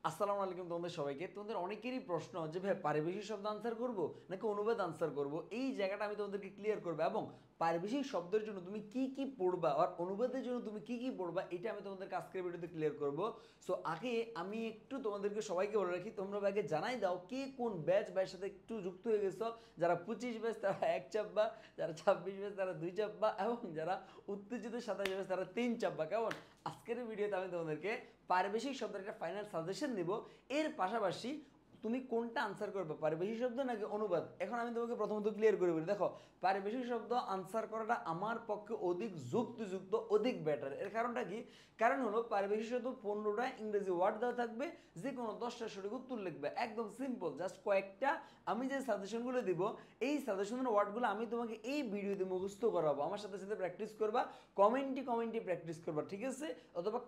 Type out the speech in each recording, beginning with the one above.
আসসালামু আলাইকুম তোমাদের সবাইকে। তোমাদের অনেকেরই প্রশ্ন যে ভাই পারিভাষিক শব্দ আনসার করব নাকি অনুবাদ আনসার করব, এই জায়গাটা আমি তোমাদেরকে ক্লিয়ার করবো এবং পারিভাষিক শব্দের জন্য তুমি কি কি পড়বা আর অনুবাদের জন্য তুমি কি কি পড়বা এটা আমি তোমাদেরকে আজকের ভিডিওতে ক্লিয়ার করব। সো আগে আমি একটু তোমাদেরকে সবাইকে বলে রাখি, তোমরা আগে জানাই দাও কে কোন ব্যাচের সাথে একটু যুক্ত হয়ে গেছো। যারা 25 ব্যাচ তারা 1 চাপবা, যারা 26 ব্যাচ তারা 2 চাপবা এবং যারা উত্তেজিত 27 ব্যাচ তারা 3 চাপবা। কেমন? আজকের ভিডিওতে আমি তোমাদেরকে পারিভাষিক শব্দের একটা ফাইনাল সাজেশন দিব। এর পাশাপাশি তুমি কোনটা আনসার করবে, পারিভাষিক শব্দ নাকি অনুবাদ। এখন আমি তোমাকে প্রথমত ক্লিয়ার করে বলি, দেখো পারিভাষিক শব্দ আনসার করাটা আমার পক্ষে অধিক যুক্তিযুক্ত, অধিক বেটার। এর কারণটা কি? কারণ হলো পারিভাষিক শব্দ 15টা ইংরেজি ওয়ার্ড দেওয়া থাকবে, যে কোনো 10টা সঠিক উত্তর লিখবে, একদম সিম্পল। জাস্ট কয়েকটা আমি যে সাজেশনগুলো দিব এই সাজেশনের ওয়ার্ডগুলো আমি তোমাকে এই ভিডিওতে মুখস্থ করাবো, আমার সাথে সাথে প্র্যাকটিস করবা, কমেন্টে প্র্যাকটিস করবা, ঠিক আছে? অথবা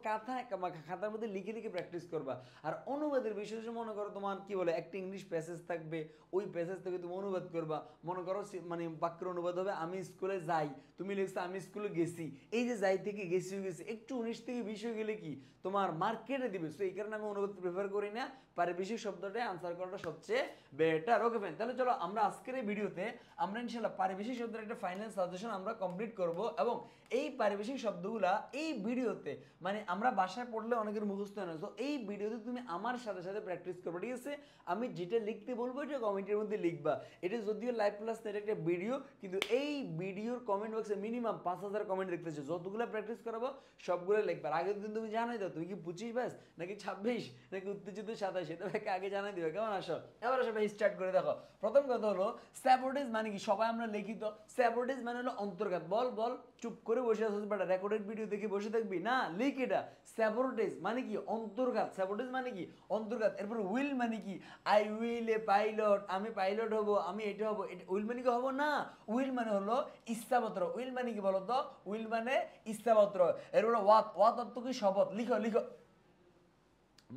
খাতার মধ্যে লিখে লিখে প্র্যাকটিস করবা। আর অনুবাদের বিষয় মনে করো তোমার কি বলে একটা ইংলিশ প্যাসেজ থাকবে, ওই প্যাসেজ থেকে তুমি অনুবাদ করবা। মনে করো মানে বাক্যের অনুবাদ হবে আমি স্কুলে যাই, তুমি লিখছো আমি স্কুলে গেছি। এই যে যাই থেকে গেছি একটু 19 থেকে 20 হয়ে গেলে কি তোমার মার্কেটে দিবে। সো এই কারণে আমি অনুবাদ প্রেফার করি না, পারিভাষিক শব্দটা আনসার করাটা সবচেয়ে বেটার। ওকে ফ্রেন্ড, তাহলে চলো আমরা আজকের এই ভিডিওতে আমরা ইনশাআল্লাহ পারিভাষিক শব্দের একটা ফাইনাল সাজেশন আমরা কমপ্লিট করব এবং এই পারিভাষিক শব্দগুলা এই ভিডিওতে মানে আমরা বাসায় পড়লে অনেকের মুখস্থ হয় না। তো এই ভিডিওতে তুমি আমার সাথে সাথে প্র্যাকটিস করবে, ঠিক আছে? আমি যেটা লিখতে বলবো এটা কমেন্টের মধ্যে লিখবা। এটা যদিও লাইভ ক্লাস না, এটা একটা ভিডিও, কিন্তু এই ভিডিওর কমেন্ট বক্সে মিনিমাম 5000 কমেন্ট দেখতেছে। যতগুলো প্র্যাকটিস করাবো সবগুলো লিখবা। আগে দিন তুমি জানাই দাও তুমি কি 25 ব্যাচ নাকি 26 নাকি উত্তেজিত 27, এটা ভাইকে আগে জানাই দিবে। কেমন? আসো এবার আসো ভাই, স্টার্ট করে দেখো। প্রথম কথা হলো স্যাবোটেজ মানে কি? সবাই আমরা লিখি তো। স্যাবোটেজ মানে হলো অন্তর্ঘাত। বল বল, চুপ করে বসে আছিস বেটা, রেকর্ডেড ভিডিও দেখে বসে থাকবি না, লিখ এটা। স্যাবোটেজ মানে কি? অন্তর্ঘাত। স্যাবোটেজ মানে কি? অন্তর্ঘাত। এরপর উইল মানে কি? আই উইল এ পাইলট, আমি পাইলট হব, আমি এটা হব। উইল মানে কি? হব না। উইল মানে হলো ইচ্ছাপত্র। উইল মানে কি বলতো? উইল মানে ইচ্ছাপত্র। এরপর ওয়াত, ওয়াত অর্থ কি? শপথ। লিখো লিখো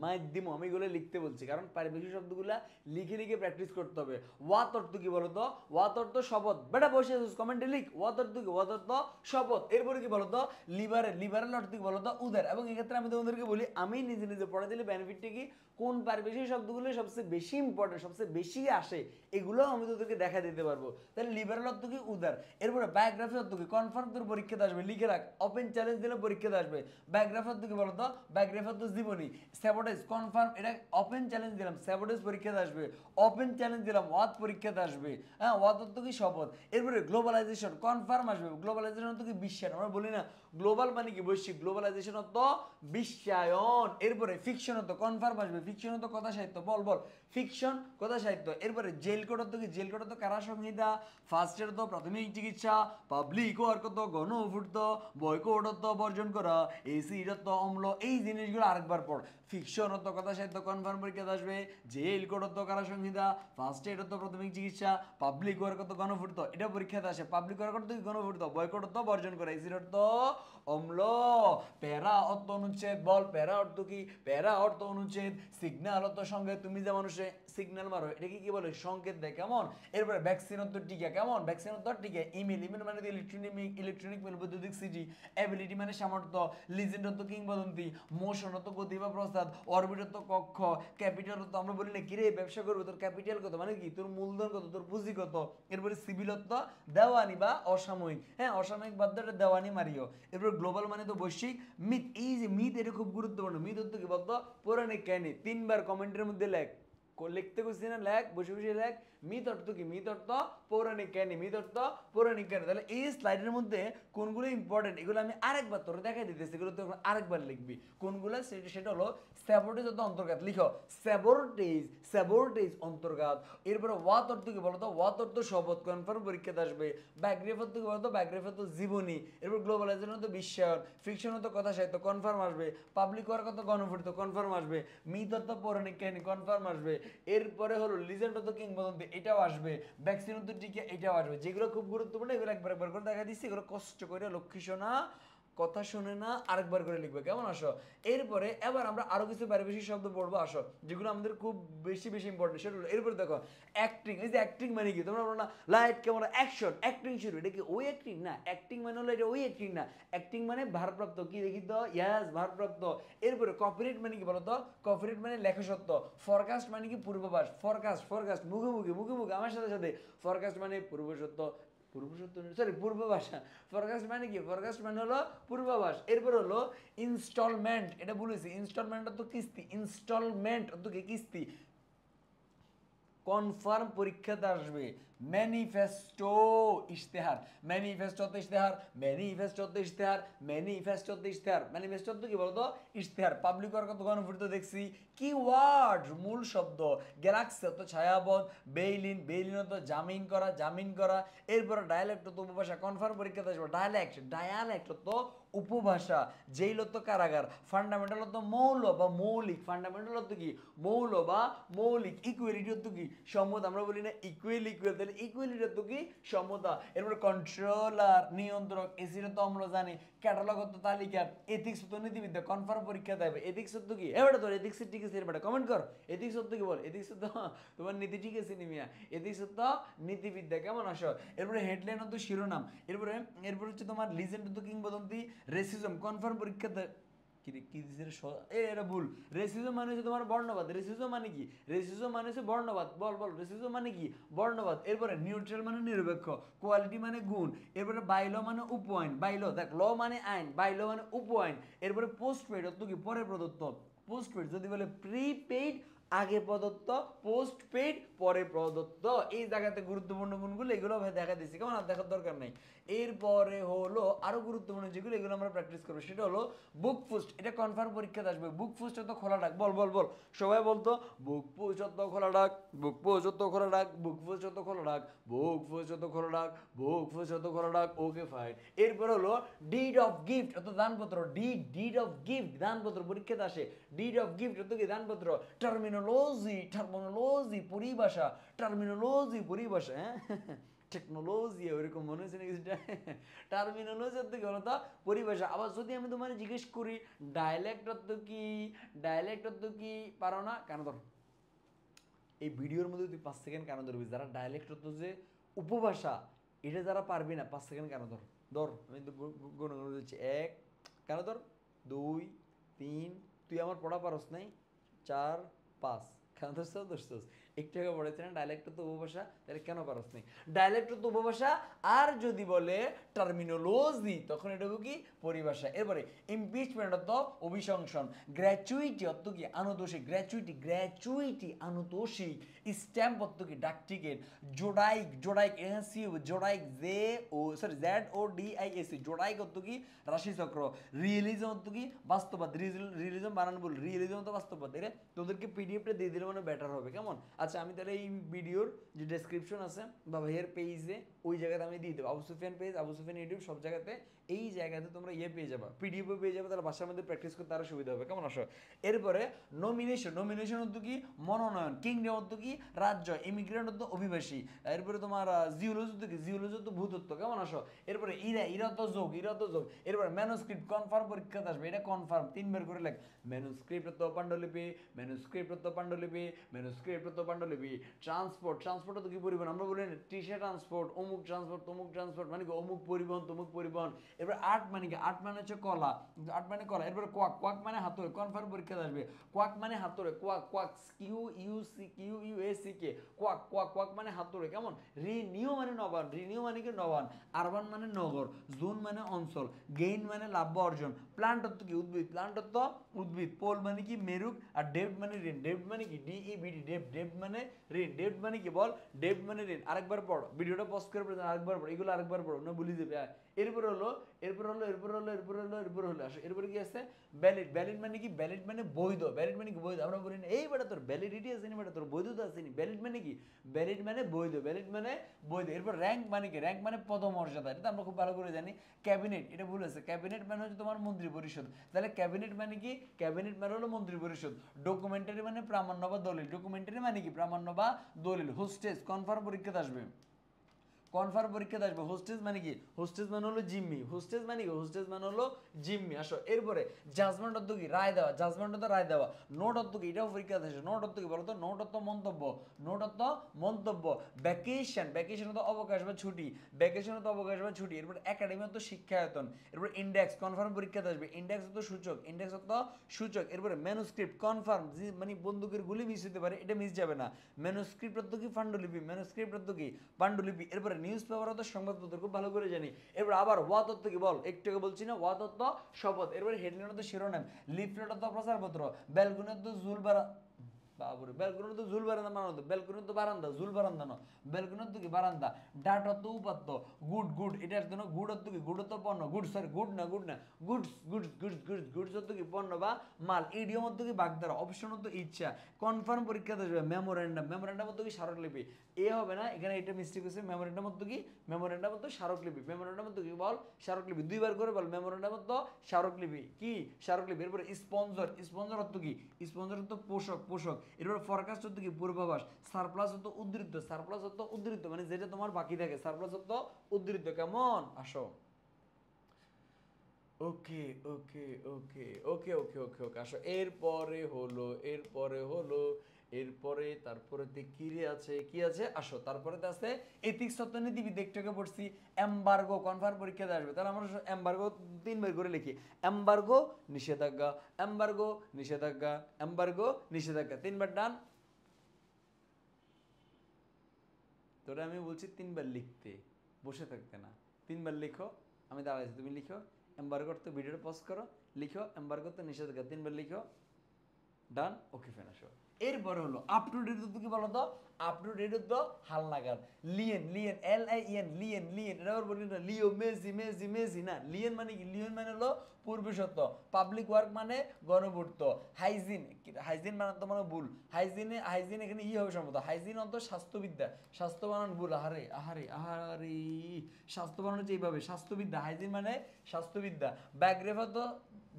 মাধ্যম, আমি এগুলো লিখতে বলছি কারণ পারিভাষিক শব্দগুলো লিখে লিখে প্র্যাকটিস করতে হবে। ওয়াত অর্থ কি বলতো? ওয়াত অর্থ শপথ। বেটা বসে আছিস কমেন্টে লিখ ওয়াত অর্থ কি? ওয়াত অর্থ শপথ। এরপরে কি বলতো? লিবারেল। লিবারেল অর্থ কি বলতো? উদার। এবং এক্ষেত্রে আমি তোমাদেরকে বলি আমি নিজে নিজে পড়ে দিলে বেনিফিটটা কি, কোন পারিভাষিক শব্দগুলো সবচেয়ে বেশি ইম্পর্টেন্ট, সবচেয়ে বেশি আসে, এগুলো আমি তোদেরকে দেখা দিতে পারবো। তাহলে লিবারেল অর্থ কি? উদার। এরপরে বায়োগ্রাফি অর্থ কি? কনফার্ম তোর পরীক্ষাতে আসবে, লিখে রাখ। ওপেন চ্যালেঞ্জ দিলে পরীক্ষাতে আসবে। বায়োগ্রাফি অর্থ কি বলতো? বায়োগ্রাফি অর্থ জীবনী। স্যাবোটেজ কনফার্ম, এটা ওপেন চ্যালেঞ্জ দিলাম, স্যাবোটেজ পরীক্ষাতে আসবে। ওপেন চ্যালেঞ্জ দিলাম, ওয়াত পরীক্ষাতে আসবে। হ্যাঁ, ওয়াত অর্থ কি? শপথ। এরপরে গ্লোবালাইজেশন কনফার্ম আসবে। গ্লোবালাইজেশন অর্থ কি? বিশ্বায়ন। আমরা বলি না গ্লোবাল মানে কি? বৈশ্বিক। গ্লোবালাইজেশন অর্থ বিশ্বায়ন। এরপরে ফিকশন অর্থ কনফার্ম আসবে। ফিকশন অর্থ কথা সাহিত্য। বল বল, ফিকশন কথা সাহিত্য। এরপরে জেল কোড অর্থ কি? জেল কোড অর্থ কারা সংহিতা। ফার্স্ট এড অর্থ প্রাথমিক চিকিৎসা। পাবলিক ওয়ার্ক অর্থ গণ অভ্যুত্থান। বয়কট অর্থ বর্জন করা। এসিড অর্থ অম্ল। এই জিনিসগুলো আরেকবার পড়। ফিকশন অর্থ কথা সাহিত্য কনফার্ম পরীক্ষাতে আসবে। জেল কোড অর্থ কারা সংহিতা। ফার্স্ট এড অর্থ প্রাথমিক চিকিৎসা। পাবলিক ওয়ার্ক অর্থ গণ অভ্যুত্থান, এটা পরীক্ষাতে আসে। পাবলিক ওয়ার্ক অর্থ কি? গণ অভ্যুত্থান। বয়কট অর্থ বর্জন করা। এসিড অর্থ অম্ল। প্যারা অর্থ অনুচ্ছেদ। বল প্যারা অর্থ কি? প্যারা অর্থ অনুচ্ছেদ। সিগন্যাল অর্থ সংকেত। তুমি যে মানুষে সিগন্যাল মারো এটাকে কি বলে? সংকেত দেয়। কেমন? এরপরে ভ্যাকসিন অর্থ টিকা। কেমন? ভ্যাকসিন অর্থ টিকা। ইমেল। ইমেল মানে ইলেকট্রনিক মেল, বৈদ্যুতিক সিটি। অ্যাবিলিটি মানে সামর্থ্য। লিজেন্ড অর্থ কিংবদন্তি। মোশন অর্থ গতি বা প্রস্তাব। অরবিট অর্থ কক্ষ। ক্যাপিটাল অর্থ আমরা বলি না কিরে ব্যবসা করবে তোর ক্যাপিটাল কত, মানে কি তোর মূলধন কত, তোর পুঁজি কত। এরপরে সিভিল অর্থ দেওয়ানি বা অসাময়িক। হ্যাঁ, অসাময়িক বাদ দিয়ে দেওয়ানি মারিও। এরপর গ্লোবাল মানে তো বৈশ্বিক। মিথ, এই যে মিথ এটা খুব গুরুত্বপূর্ণ। মিথ অর্থ কি বলতো? পৌরাণিক কাহিনী। 3বার কমেন্টের মধ্যে লেখ, লিখতে করছি না, লেখ, বসে বসে লেখ। মিথ অর্থ কি? মিথ অর্থ পৌরাণিক কাহিনী। মিথ অর্থ পৌরাণিক কাহিনী। তাহলে এই স্লাইডের মধ্যে কোনগুলো ইম্পর্টেন্ট এগুলো আমি আরেকবার তোর দেখাই দিতেছি, এগুলো তো আরেকবার লিখবি কোনগুলো। সেটা হলো স্যাবোটেজ অর্থ অন্তর্ঘাত। লিখো স্যাবোটেজ, স্যাবোটেজ অন্তর্ঘাত। এরপরে ওয়াত অর্থ কি বলতো? ওয়াত অর্থ শপথ, কনফার্ম পরীক্ষাতে আসবে। বায়োগ্রাফি অর্থ কি বলতো? বায়োগ্রাফি অর্থ জীবনী। এরপর গ্লোবালাইজেশন অর্থ বিশ্বায়ন। ফিকশন অর্থ কথা সাহিত্য, কনফার্ম আসবে। পাবলিক ওয়ার্ক অর্থ গণফুটিত, কনফার্ম আসবে। মিথ অর্থ পৌরাণিক কাহিনী, কনফার্ম আসবে। এরপরে হলো লিজেন্ড অর্থ কিংবদন্তি, এটাও আসবে। ভ্যাকসিন অর্থ টিকা, এটাও আসবে। যেগুলো খুব গুরুত্বপূর্ণ এগুলো একবার একবার করে দেখা দিচ্ছি, এগুলো কষ্ট করে লক্ষ্মী সোনা কথা শুনে না, আরেকবার করে লিখবে, কেমন? আসো এরপরে এবার আমরা আরো কিছু পারিভাষিক শব্দ পড়বো, আসো, যেগুলো আমাদের খুব বেশি বেশি ইম্পর্টেন্ট। সেটা হলো এরপরে দেখো অ্যাক্টিং। এই যে অ্যাক্টিং মানে কি, তোমরা বলো না লাইট ক্যামেরা অ্যাকশন, অ্যাক্টিং শুরু, এটা কি ওই অ্যাক্টিং? না, অ্যাক্টিং মানে হলো এটা ওই অ্যাক্টিং না। অ্যাক্টিং মানে ভারপ্রাপ্ত, কি দেখি তো, ইয়াস ভারপ্রাপ্ত। এরপরে কপিরাইট মানে কি বলো তো? কপিরাইট মানে লেখা সত্য। ফরকাস্ট মানে কি পূর্বাভাস, ফরকাস্ট ফরকাস্ট মুখে মুখে মুখে মুখে আমার সাথে সাথে। ফরকাস্ট মানে পূর্ব সত্য, সরি পূর্বাভাস। ফরকাস্ট মানে কি? ফরকাস্ট মানে হলো পূর্বাভাস। এরপর হলো ইনস্টলমেন্ট, এটা বলেছি, ইনস্টলমেন্ট অর্থ কিস্তি, ইনস্টলমেন্ট অর্থ কি কিস্তি। কনফার্ম পরীক্ষাতে আসবে ম্যানিফেস্টো, ইশতেহার। ম্যানিফেস্টো তো ইশতেহার, ম্যানিফেস্টো তো ইশতেহার, ম্যানিফেস্টো তো ইশতেহার। ম্যানিফেস্টো তো কি বলতো? ইশতেহার। পাবলিক ওয়ার্ক কত গণফুরিত দেখছি। কি ওয়ার্ড, মূল শব্দ। গ্যালাক্সি অত ছায়াপথ, বেইলিন, বেইলিন অত জামিন করা, জামিন করা। এরপরে ডায়ালেক্ট অত উপভাষা, কনফার্ম পরীক্ষাতে আসবে ডায়ালেক্ট, ডায়ালেক্ট অত উপভাষা। জেইল অত কারাগার। ফান্ডামেন্টাল অত মৌল বা মৌলিক, ফান্ডামেন্টাল অত কি? মৌল বা মৌলিক। ইকুয়ালিটি অত কি? সমতা। আমরা বলি না ইকুয়াল ইকুয়াল, তাহলে ইকুয়ালিটি অত কি? সমতা। এরপরে কন্ট্রোলার, নিয়ন্ত্রক। এসির তো আমরা জানি। ক্যাটালগ অত তালিকা। এথিক্স অত নীতিবিদ্যা, কনফার্ম পরীক্ষা দেবে। এথিক্স অত কি? এবারে তোর এথিক্স ঠিক আছে, এবারে কমেন্ট কর। এথিক্স অত কি বল? এথিক্স অত তোমার নীতি ঠিক আছে নিমিয়া। এথিক্স অত নীতিবিদ্যা, কেমন? আসো এরপরে হেডলাইন অত শিরোনাম। এরপরে এরপরে হচ্ছে তোমার লিজেন্ড অত কিংবদন্তি। রেসিজম, কনফার্ম পরীক্ষাতে কি দিছে এটা ভুল। রেসিজম মানে হচ্ছে তোমার বর্ণবাদ। রেসিজম মানে কি? রেসিজম মানে হচ্ছে বর্ণবাদ। বল বল, রেসিজম মানে কি? বর্ণবাদ। এরপরে নিউট্রাল মানে নিরপেক্ষ। কোয়ালিটি মানে গুণ। এরপরে বাইল মানে উপ আইন। বাইল দেখ, ল মানে আইন, বাইল মানে উপ আইন। এরপরে পোস্ট পেড অত কি? পরে প্রদত্ত। পোস্ট পেড যদি বলে প্রিপেইড আগে প্রদত্ত, পোস্ট পেইড পরে প্রদত্ত। এই জায়গাতে গুরুত্বপূর্ণ গুণগুলো এগুলো দেখা দিচ্ছি, কেমন? আর দেখার দরকার নেই। এরপরে হলো আরো গুরুত্বপূর্ণ যেগুলো, এগুলো আমরা প্র্যাকটিস করবো। সেটা হলো বুক পোস্ট, এটা কনফার্ম পরীক্ষাতে আসবে। বুক পোস্ট তো খোলা ডাক, বল বল বল, সবাই বলতো বুক পোস্ট তো খোলা ডাক, বুক পোস্ট তো খোলা ডাক, বুক পোস্ট তো খোলা ডাক, বুক পোস্ট তো খোলা ডাক, বুক পোস্ট তো খোলা ডাক। Okay fine. এরপর হলো ডিড অফ গিফট অত দানপত্র। ডিড অফ গিফট দানপত্র পরীক্ষাতে আসে। ডিড অফ গিফট অত কি? দানপত্র। টার্মিনোলজি, টার্মিনোলজি পরিভাষা, টার্মিনোলজি পরিভাষা। হ্যাঁ টেকনোলজি ওইরকম মনে হচ্ছে না কিছুটা। টার্মিনোলজি অর্থ কি বলতো? পরিভাষা। আবার যদি আমি তোমার জিজ্ঞেস করি ডায়ালেক্ট অর্থ কি, ডায়ালেক্ট অর্থ কি, পারো না কেন? ধর এই ভিডিওর মধ্যে তুই 5 সেকেন্ড কেন ধরবি? যারা ডায়ালেক্ট অর্থ যে উপভাষা, এটা যারা পারবি না 5 সেকেন্ড কেন ধর? ধর আমি তো গুণ দিচ্ছি। 1 কেন ধর, 2 3, তুই আমার পড়া পারস নাই, 4 5 কেন ধরছস? ধরছস একটু আগে পড়েছে না ডায়ালেক্ট তো উপভাষা, তাহলে কেন পারস নাই? ডায়ালেক্ট তো উপভাষা। আর যদি বলে টার্মিনোলজি, তখন এটা কি? পরিভাষা। এরপরে ইমপিচমেন্ট অর্থ অভিশংসন। গ্র্যাচুইটি অর্থ কি? আনুতোষিক। গ্র্যাচুইটি, গ্র্যাচুইটি আনুতোষিক। স্ট্যাম্প অর্থ কি? ডাক টিকিট। জোডাইক, জোডাইক এনসি, zodiac J O sorry Z O D I S C, zodiac অর্থ কি? রাশিচক্র। রিয়েলিজম অর্থ কি? বাস্তববাদ। রিয়েলিজম বানান বল, রিয়েলিজম তো বাস্তববাদ। এর তোদেরকে পিডিএফটা দিয়ে দিলে মানে বেটার হবে, কেমন? আচ্ছা আমি তাহলে এই ভিডিওর যে ডেসক্রিপশন আছে বা ভাইয়ের পেজে, ওই জায়গাতে আমি দিয়ে দেবো। আবু সুফিয়ান পেজ, আবু সুফিয়ান ইউটিউব, সব জায়গাতে এই জায়গাতে তোমরা পেয়ে যাবা, পিডিএফও পেয়ে যাবে। তাহলে বাসার মধ্যে প্র্যাকটিস করতে আরো সুবিধা হবে, কেমন? আসো এরপরে নমিনেশন। নমিনেশন অর্থ কি? মনোনয়ন। কিংডম অর্থ কি? রাজ্য। ইমিগ্রেন্ট অর্থ অভিবাসী। এরপরে তোমার জিওলজি অর্থ কি? জিওলজি অর্থ ভূতত্ত্ব, কেমন? আসো এরপরে ইরা তো যোগ, ইরা তো যোগ। এরপরে ম্যানুস্ক্রিপ্ট, কনফার্ম পরীক্ষাতে আসবে, এটা কনফার্ম 3 বার করে লেখ। ম্যানুস্ক্রিপ্ট অর্থ পাণ্ডুলিপি, ম্যানুস্ক্রিপ্ট অর্থ পাণ্ডুলিপি, ম্যানুস্ক্রিপ্ট অর্থ পাণ্ডুলিপি। ট্রান্সপোর্ট, ট্রান্সপোর্ট অর্থ কি? পরিবহন। আমরা বলি টিসা ট্রান্সপোর্ট, অমুক ট্রান্সপোর্ট, তমুক ট্রান্সপোর্ট, মানে কি? অমুক পরিবহন, তমুক পরিবহন। এরপর আর্ট মানে কি? আর্ট মানে হচ্ছে কলা, আর্ট মানে কলা। এরপরে কোয়াক, কোয়াক মানে হাতুড়ে, কনফার্ম পরীক্ষাতে আসবে। কোয়াক মানে হাতুড়ে, quack, quack Q U C, Q U A C K, quack, quack, quack মানে হাতুড়ে, কেমন? রিনিউ মানে নবায়ন, রিনিউ মানে কি? নবায়ন। আরবান মানে নগর, জোন মানে অঞ্চল, গেইন মানে লাভ বা অর্জন। প্লান্ট অর্থ কি? উদ্ভিদ, প্লান্ট অর্থ উদ্ভিদ। পোল মানে কি? মেরুক। আর ডেপ্ট মানে ঋণ, ডেপ্ট মানে কি? ডিইবিডি, ডেপ্ট, ডেপ্ট মানে ঋণ। ডেপ্ট মানে কি? বল, ডেপ্ট মানে ঋণ। আরেকবার পড়, ভিডিওটা পজ করে আরেকবার পড়, এগুলো আরেকবার পড়ো না ভুলে যাবে। এরপর হলো এরপর হলো এরপর হলো এরপর হলো এরপর হলো আসো এরপরে কি আছে? ভ্যালিড। ভ্যালিড মানে কি? ভ্যালিড মানে বৈধ। ভ্যালিড মানে কি? বৈধ। আমরা বলি না এই বেটা তোর ভ্যালিডিটি আছে নি, বেটা তোর বৈধতা আছে নি। ভ্যালিড মানে কি? ভ্যালিড মানে বৈধ, ভ্যালিড মানে বৈধ। এরপর র্যাঙ্ক মানে কি? র্যাঙ্ক মানে পদমর্যাদা, এটা আমরা খুব ভালো করে জানি। ক্যাবিনেট, এটা ভুল আছে। ক্যাবিনেট মানে হচ্ছে তোমার মন্ত্রী পরিষদ। তাহলে ক্যাবিনেট মানে কি? ক্যাবিনেট মানে হলো মন্ত্রী পরিষদ। ডকুমেন্টারি মানে প্রামাণ্য বা দলিল। ডকুমেন্টারি মানে কি? প্রামাণ্য বা দলিল। হোস্টেজ, কনফার্ম পরীক্ষাতে আসবে। কনফার্ম পরীক্ষাতে আসবে হোস্টেজ মানে কি, হোস্টেজ মানে হলো জিম্মি, হোস্টেজ মানে কি, হোস্টেজ মানে হলো জিম্মি। আসো এরপরে জাজমেন্ট অর্থ কি, রায় দেওয়া, জাজমেন্ট অর্থ রায় দেওয়া। নোট অর্থ কি, এটাও পরীক্ষাতে আসে, নোট অর্থ কি বলো তো, নোট অর্থ মন্তব্য, নোট অর্থ মন্তব্য। ভ্যাকেশন, ভ্যাকেশন অর্থ অবকাশ বা ছুটি, ভ্যাকেশন অর্থ অবকাশ বা ছুটি। এরপর একাডেমি অর্থ শিক্ষায়তন। এরপর ইন্ডেক্স, কনফার্ম পরীক্ষাতে আসবে, ইন্ডেক্স অর্থ সূচক, ইন্ডেক্স অর্থ সূচক। এরপরে ম্যানুস্ক্রিপ্ট, কনফার্ম মানে বন্দুকের গুলি মিস হতে পারে, এটা মিস যাবে না। ম্যানুস্ক্রিপ্ট অর্থ কি, পাণ্ডুলিপি, ম্যানুস্ক্রিপ্ট অর্থ কি, পাণ্ডুলিপি। এরপরে নিউজ পেপার অর্থ সংবাদপত্র, খুব ভালো করে জানি। এরপর আবার ওয়া তত্ত্ব কি বল, একটু আগে বলছি না, ওয়া তত্ত্ব শপথ। এরপরে হেডলাইন অর্থ শিরোনাম, লিফলেট অর্থ প্রচারপত্র, ব্যালকনি অর্থ জুলবারা, বাবরে ব্যালকনি তো জুল বারান্দা মানো তো, ব্যালকনি তো বারান্দা, জুল বারান্দা না, ব্যালকনি তো কি বারান্দা। ডাট অর্থ উপাত্ত, গুড গুড এটার জন্য গুড অর্থ কি, গুড অর্থ পণ্য, গুড সরি গুড না, গুড না, goods goods goods goods goods অর্থ কি পণ্য বা মাল। ইডিয়ম অর্থ কি বাগধারা, অপশন অর্থ ইচ্ছা। কনফার্ম পরীক্ষাতে আসবে মেমোরেন্ডাম, মেমোরেন্ডাম অর্থ কি স্মারকলিপি। এ হবে না, এখানে এটা মিস্টেক হয়েছে। মেমোরেন্ডাম অর্থ কি, মেমোরেন্ডাম অর্থ স্মারকলিপি, মেমোরেন্ডাম অর্থ কি বল, স্মারকলিপি। দুইবার করে বল, মেমোরেন্ডাম অর্থ স্মারকলিপি, কি স্মারকলিপি। এরপরে স্পন্সর, স্পন্সর অর্থ কি, স্পন্সর অর্থ পোষক, পোষক। এরপর ফরকাস্ট অর্থ কি, পূর্বাভাস। সারপ্লাস অর্থ উদ্ধৃত, সারপ্লাস অর্থ উদ্ধৃত মানে যেটা তোমার বাকি থাকে, সারপ্লাস অর্থ উদ্ধৃত। কেমন, আসো। ওকে ওকে ওকে ওকে ওকে ওকে ওকে আসো। এরপরে হলো, এরপরে হলো, এরপরে তারপরেতে কি রে আছে, কি আছে, আসো তারপরেতে আছে এথিক্স তত্ত্ব নীতিবিদ, একটুকে পড়ছি। এমবার্গো, কনফার্ম পরীক্ষাতে আসবে, তাহলে আমরা এমবার্গো 3 বার করে লিখি। এমবার্গো নিষেধাজ্ঞা, এমবার্গো নিষেধাজ্ঞা, এমবার্গো নিষেধাজ্ঞা, 3 বার ডান। তোরা আমি বলছি 3 বার লিখতে, বসে থাকতে না। 3 বার লিখো, আমি দাঁড়াইছি, তুমি লিখো। এম্বার্গো তো ভিডিওটা পজ করো, লিখো এম্বার্গো তো নিষেধাজ্ঞা, 3 বার লিখো। ডান, ওকে ফাইন। আসো এরপরে হলো আপ টু ডেট কি বলো তো, আপ টু ডেট তো হাল লাগান। Leyen, Leyen L I N, Leyen, Leyen এটা আবার বলি না, লিও মেসি মেসি মেসি না। লিয়েন মানে কি, লিয়েন মানে হলো পূর্বে সত্য। পাবলিক ওয়ার্ক মানে গণপূর্ত। হাইজিন, হাইজিন মানে তো মানে ভুল, হাইজিনে হাইজিন এখানে ই হবে সম্ভবত, হাইজিন অন্ত স্বাস্থ্যবিদ্যা, স্বাস্থ্য বানান ভুল। আহারে আহারে আহারে, স্বাস্থ্য বানানো হচ্ছে এইভাবে, স্বাস্থ্যবিদ্যা, হাইজিন মানে স্বাস্থ্যবিদ্যা। ব্যাকগ্রেফা তো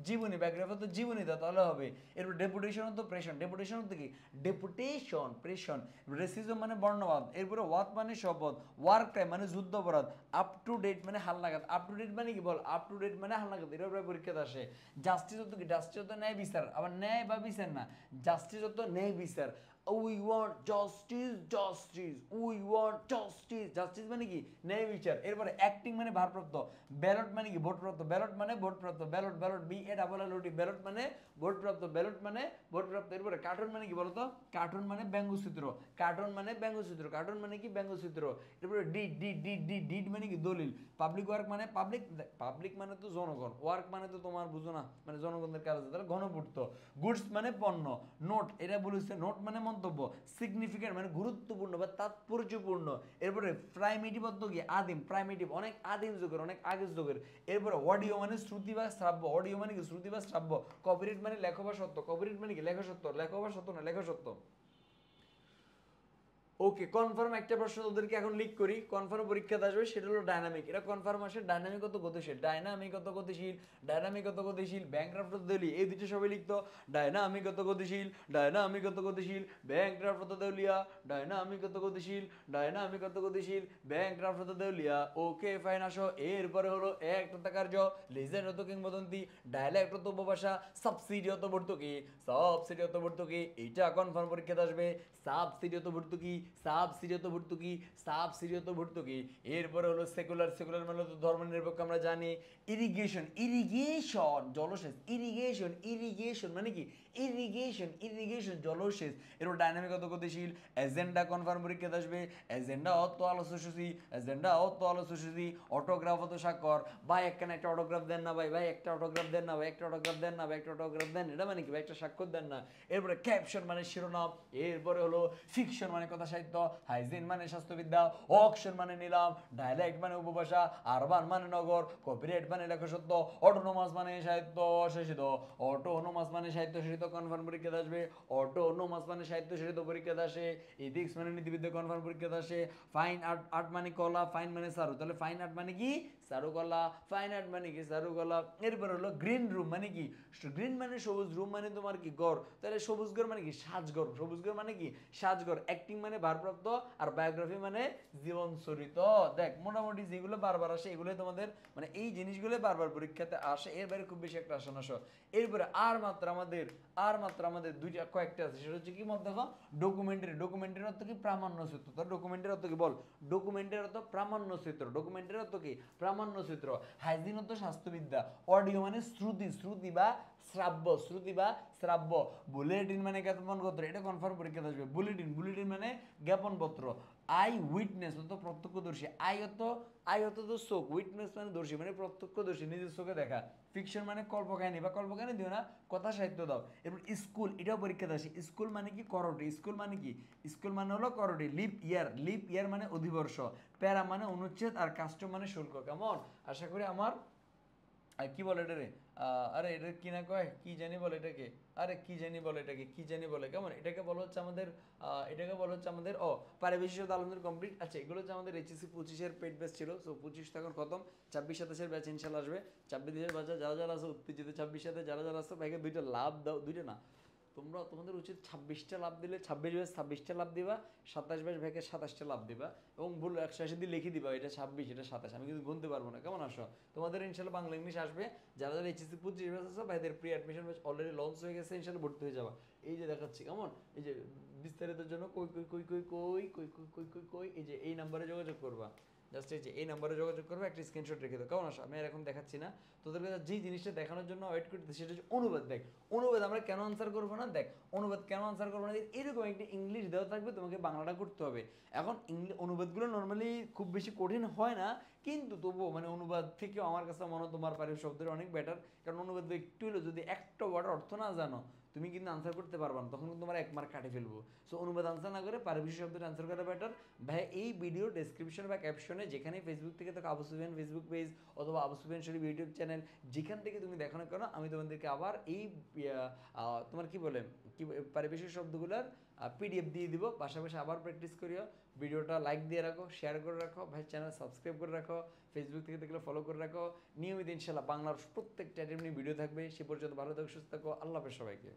জীবনী, ব্যাকগ্রাফ তো জীবনী দাও তাহলে হবে। এরপর ডেপুটেশন তো প্রেশন, ডেপুটেশন তো কি, ডেপুটেশন প্রেশন। রেসিজম মানে বর্ণবাদ। এরপরে ওয়াত মানে শপথ, ওয়ার্ক টাইম মানে যুদ্ধ অপরাধ, আপ টু ডেট মানে হালনাগাদ। আপ টু ডেট মানে কি বল, আপ টু ডেট মানে হালনাগাদ। এরপরে পরীক্ষাতে আসে জাস্টিস তো কি, জাস্টিস তো ন্যায় বিচার, আবার ন্যায় বা বিচার না, জাস্টিস তো ন্যায় বিচার। We want justice, justice, we want justice, justice মানে কি ন্যায় বিচার। এরপরে অ্যাক্টিং মানে ভারপ্রাপ্ত, ব্যালট মানে কি ভোটপ্রাপ্ত, ব্যালট মানে ভোটপ্রাপ্ত, ballot ballot B A double L O T, ballot মানে ভোটপ্রাপ্ত, ব্যালট মানে ভোটপ্রাপ্ত। এরপরে কার্টুন মানে কি বলতো, কার্টুন মানে ব্যঙ্গচিত্র, কার্টুন মানে ব্যঙ্গচিত্র, কার্টুন মানে কি ব্যঙ্গচিত্র। এরপরে did, did did did did মানে কি দলিল। পাবলিক ওয়ার্ক মানে পাবলিক, পাবলিক মানে তো জনগণ, ওয়ার্ক মানে তো তোমার বুঝো না, মানে জনগণের কাজ, তাহলে গণপূর্ত। গুডস মানে পণ্য। নোট এটা বলেছে, নোট মানে মন্তব্য। সিগনিফিকেন্ট মানে গুরুত্বপূর্ণ বা তাৎপর্যপূর্ণ। এরপরে প্রাইমেটিভ অর্থ কি, আদিম, প্রাইমেটিভ অনেক আদিম যুগের, অনেক আগের যুগের। এরপরে অডিও মানে শ্রুতি বা শ্রাব্য, অডিও মানে কি শ্রুতি বা শ্রাব্য। কপিরাইট মানে লেখা বা সত্য, কপিরাইট মানে কি লেখা সত্য, লেখা বা সত্য না, লেখা সত্য। ওকে, কনফার্ম একটা প্রশ্ন তোদেরকে এখন লিক করি, কনফার্ম পরীক্ষাতে আসবে, সেটা হলো ডায়নামিক। এটা কনফার্ম আসে, ডায়নামিক কত গতিশীল, ডায়নামিক কত গতিশীল, ডায়নামিক কত গতিশীল, ব্যাংক্রাফট দেউলি, এই দুটো সবাই লিখতো। ডায়নামিক কত গতিশীল, ডায়নামিক কত গতিশীল, ব্যাংক্রাফট দেউলিয়া, ডায়নামিক কত গতিশীল, ডায়নামিক কত গতিশীল, ব্যাংক্রাফট দেউলিয়া। Okay fine. আসো এরপরে হলো একটা কার্য, লিজেন্ড হতো কিংবদন্তি, ডায়ালেক্ট হতো উপভাষা, সাবসিডি হতো ভর্তুকি, সাবসিডি হতো ভর্তুকি। এইটা কনফার্ম পরীক্ষাতে আসবে, সাবসিডি হতো ভর্তুকি, সাবসিডি হতো ভর্তুকি, সাবসিডি হতো ভর্তুকি। এরপরে হলো সেকুলার, সেকুলার মানে তো ধর্ম নিরপেক্ষ আমরা জানি। ইরিগেশন, ইরিগেশন জলসেচ, ইরিগেশন, ইরিগেশন মানে কি, ইরিগেশন, ইরিগেশন জলসেচ। এরপর ডাইনামিক কত গতিশীল, এজেন্ডা কনফার্ম পরীক্ষাতে আসবে, এজেন্ডা অত আলোচসূচি, এজেন্ডা অত আলোচসূচি। অটোগ্রাফ অত স্বাক্ষর, ভাই একখানে একটা অটোগ্রাফ দেন না, ভাই ভাই একটা অটোগ্রাফ দেন না, ভাই একটা অটোগ্রাফ দেন না, ভাই একটা অটোগ্রাফ দেন, এটা মানে কি ভাই একটা স্বাক্ষর দেন না। এরপরে ক্যাপশন মানে শিরোনাম। এরপরে হলো ফিকশন মানে কথা সাহিত্য, হাইজিন মানে স্বাস্থ্যবিদ্যা, অকশন মানে নিলাম, ডায়ালেক্ট মানে উপভাষা, আরবান মানে নগর, কপিরাইট মানে লেখসত্ব, অটোনোমাস মানে সাহিত্য শাসিত, অটোনোমাস মানে সাহিত্য শাসিত কনফার্ম পরীক্ষাতে আসবে, অটোনোমাস মানে সাহিত্য শাসিত পরীক্ষাতে আসে। এথিক্স মানে নীতিবিদ্যা কনফার্ম পরীক্ষাতে আসে। ফাইন আর্ট, আর্ট মানে কলা, ফাইন মানে সারু, তাহলে ফাইন আর্ট মানে কি চারুকলা, ফাইন আর্ট মানে কি চারুকলা, এরপর হলো গ্রিন রুম মানে কি, গ্রিন মানে সবুজ, রুম মানে তোমার কি ঘর, তাহলে সবুজ ঘর মানে কি সাজঘর, সবুজ ঘর মানে কি সাজঘর, অ্যাক্টিং মানে ভারপ্রাপ্ত, আর বায়োগ্রাফি মানে জীবন চরিত। দেখ মোটামুটি যেগুলো বারবার আসে এগুলোই তোমাদের মানে এই জিনিসগুলো বারবার পরীক্ষাতে আসে, এর বাইরে খুব বেশি একটা আসে না। এরপরে আর মাত্র আমাদের দুইটা কয়েকটা আছে, সেটা হচ্ছে কি মত দেখো ডকুমেন্টারি। ডকুমেন্টারির অর্থ কি প্রামাণ্য চিত্র, তো ডকুমেন্টারির অর্থ কি বল, ডকুমেন্টারির অর্থ প্রামাণ্য চিত্র, ডকুমেন্টারির অর্থ কি প্রামাণ্য চিত্র। হাইজিন অর্থ স্বাস্থ্যবিদ্যা, অডিও মানে শ্রুতি, শ্রুতি বা শ্রাব্য, শ্রুতি বা শ্রাব্য, বুলেটিন মানে জ্ঞাপনপত্র, এটা কনফার্ম পরীক্ষাতে আসবে। বুলেটিন, বুলেটিন মানে জ্ঞাপনপত্র। আই উইটনেস অর্থ প্রত্যক্ষদর্শী, আই অর্থ তো চোখ, উইটনেস মানে দর্শী মানে প্রত্যক্ষদর্শী, নিজের চোখে দেখা। ফিকশন মানে কল্পকাহিনী বা কল্পকাহিনী দিও না, কথা সাহিত্য দাও। এরপর স্কুল, এটাও পরীক্ষাতে আসে। স্কুল মানে কি করোটি, স্কুল মানে কি, স্কুল মানে হলো করোটি। লিপ ইয়ার, লিপ ইয়ার মানে অধিবর্ষ। প্যারা মানে অনুচ্ছেদ, আর কাস্টম মানে শুল্ক। কেমন, আশা করি আমার কি বলে এটা রে, আরে এটা কি না কয়, কি জানি বলে এটাকে, আরে কি জানি বলে এটাকে, কি জানি বলে, কেমন এটাকে বলা হচ্ছে আমাদের এটাকে বলা হচ্ছে আমাদের পারিবেশিক শব্দ আলহামদুলিল্লাহ কমপ্লিট। আচ্ছা এগুলো হচ্ছে আমাদের এইচএসসি 25-এর পেড ব্যাচ ছিল, সো 25 তখন খতম, 26-27-এর ব্যাচ ইনশাল্লাহ আসবে। 26-এর বাচ্চা যারা যারা আছে উত্তেজিত, 26-সাথে যারা যারা আছে ভাইকে দুইটা লাভ দাও, দুইটা না তোমরা, তোমাদের উচিত 26টা লাভ দিলে 26 ব্যাচ 26টা লাভ দিবা, 27 ব্যাচ ভাইকে 27টা লাভ দিবা, এবং ভুল 180 দিয়ে লিখে দিবা এটা 26 এটা 27, আমি কিন্তু গুনতে পারবো না। কেমন আসো, তোমাদের ইনশাল্লাহ বাংলা ইংলিশ আসবে। যারা যারা এইচএসসি 25 ব্যাচ আছে ভাইদের pre admission batch already launch হয়ে গেছে, ইনশাল্লাহ ভর্তি হয়ে যাবা। এই যে দেখাচ্ছি কেমন, এই যে বিস্তারিতের জন্য কই কই কই কই কই কই কই কই কই কই এই যে এই নাম্বারে যোগাযোগ করবা, জাস্ট এই যে এই নাম্বারে যোগাযোগ করবে, একটা স্ক্রিনশট রেখে দাও। কেমন আসো, আমি আর এখন দেখাচ্ছি না, তোদের কাছে যেই জিনিসটা দেখানোর জন্য ওয়েট করতেছি সেটা হচ্ছে অনুবাদ। দেখ অনুবাদ আমরা কেন আনসার করবো না, দেখ অনুবাদ কেন আনসার করবো না, এরকম একটি ইংলিশ দেওয়া থাকবে, তোমাকে বাংলাটা করতে হবে। এখন অনুবাদগুলো নর্মালি খুব বেশি কঠিন হয় না, কিন্তু তবুও মানে অনুবাদ থেকেও আমার কাছে মনে হয় তোমার পারির শব্দের অনেক বেটার, কারণ অনুবাদ একটু হলো যদি একটা ওয়ার্ডের অর্থ না জানো তুমি কিন্তু আনসার করতে পারবা না, তখন কিন্তু তোমার 1 মার্ক কাটে ফেলবো। সো অনুবাদ আনসার না করে পারিভাষিক শব্দের আনসার করা বেটার। ভাই এই ভিডিও ডেসক্রিপশন বা ক্যাপশনে যেখানে ফেসবুক থেকে তোকে আবু সুফিয়ান ফেসবুক পেজ অথবা আবু সুফিয়ান শরীফ ইউটিউব চ্যানেল যেখান থেকে তুমি দেখো না কেন, আমি তোমাদেরকে আবার এই তোমার কি বলে কি পারিভাষিক শব্দগুলোর পিডিএফ দিয়ে দিব, পাশাপাশি আবার প্র্যাকটিস করিও। ভিডিওটা লাইক দিয়ে রাখো, শেয়ার করে রাখো, ভাই চ্যানেল সাবস্ক্রাইব করে রাখো, ফেসবুক থেকে দেখলে ফলো করে রাখো। নিয়মিত ইনশাল্লাহ বাংলার প্রত্যেকটা ভিডিও থাকবে। সে পর্যন্ত ভালো থাকো, সুস্থ থাকো, আল্লাহ হাফেজ সবাইকে।